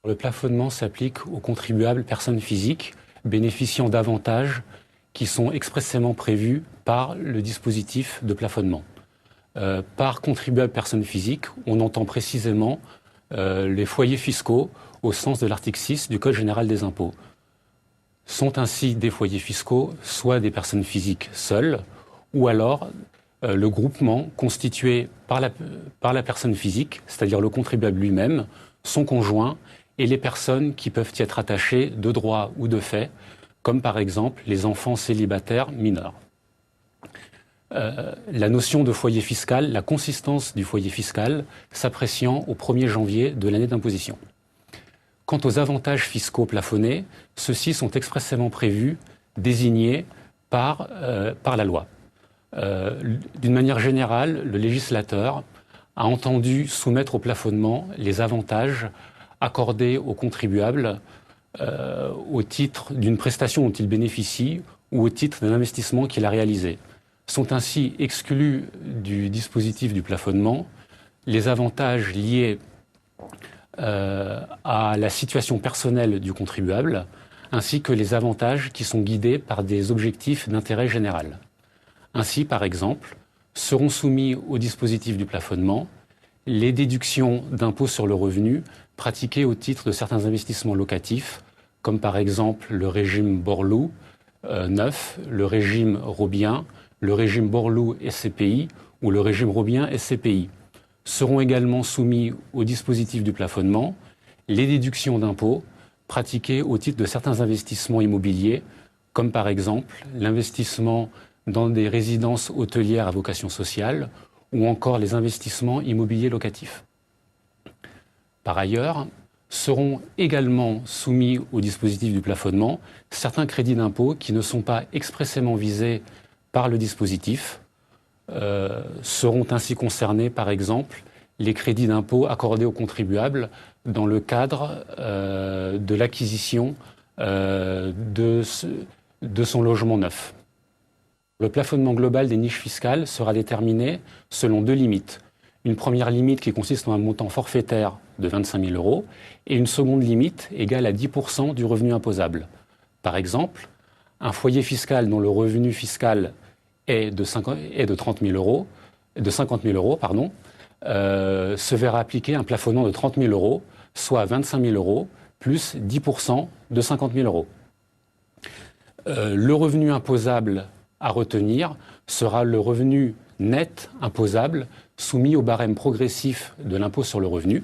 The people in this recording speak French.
Le plafonnement s'applique aux contribuables personnes physiques bénéficiant d'avantages qui sont expressément prévus par le dispositif de plafonnement. Par contribuable personne physique, on entend précisément les foyers fiscaux au sens de l'article 6 du Code général des impôts. Sont ainsi des foyers fiscaux soit des personnes physiques seules, ou alors le groupement constitué par la personne physique, c'est-à-dire le contribuable lui-même, son conjoint et les personnes qui peuvent y être attachées de droit ou de fait, comme par exemple les enfants célibataires mineurs. La notion de foyer fiscal, la consistance du foyer fiscal s'appréciant au 1er janvier de l'année d'imposition. Quant aux avantages fiscaux plafonnés, ceux-ci sont expressément prévus, désignés par la loi. D'une manière générale, le législateur a entendu soumettre au plafonnement les avantages accordés aux contribuables au titre d'une prestation dont il bénéficie ou au titre d'un investissement qu'il a réalisé. Sont ainsi exclus du dispositif du plafonnement les avantages liés à la situation personnelle du contribuable, ainsi que les avantages qui sont guidés par des objectifs d'intérêt général. Ainsi, par exemple, seront soumis au dispositif du plafonnement les déductions d'impôt sur le revenu pratiquées au titre de certains investissements locatifs, comme par exemple le régime Borloo neuf, le régime Robien, le régime Borloo SCPI ou le régime Robien SCPI. Seront également soumis au dispositif du plafonnement les déductions d'impôts pratiquées au titre de certains investissements immobiliers, comme par exemple l'investissement dans des résidences hôtelières à vocation sociale ou encore les investissements immobiliers locatifs. Par ailleurs, seront également soumis au dispositif du plafonnement certains crédits d'impôt qui ne sont pas expressément visés par le dispositif. Seront ainsi concernés, par exemple, les crédits d'impôt accordés aux contribuables dans le cadre de l'acquisition de son logement neuf. Le plafonnement global des niches fiscales sera déterminé selon deux limites. Une première limite qui consiste en un montant forfaitaire de 25 000 € et une seconde limite égale à 10% du revenu imposable. Par exemple, un foyer fiscal dont le revenu fiscal est de 50 000 €, se verra appliquer un plafonnement de 30 000 €, soit 25 000 € plus 10% de 50 000 €. Le revenu imposable à retenir sera le revenu net imposable soumis au barème progressif de l'impôt sur le revenu.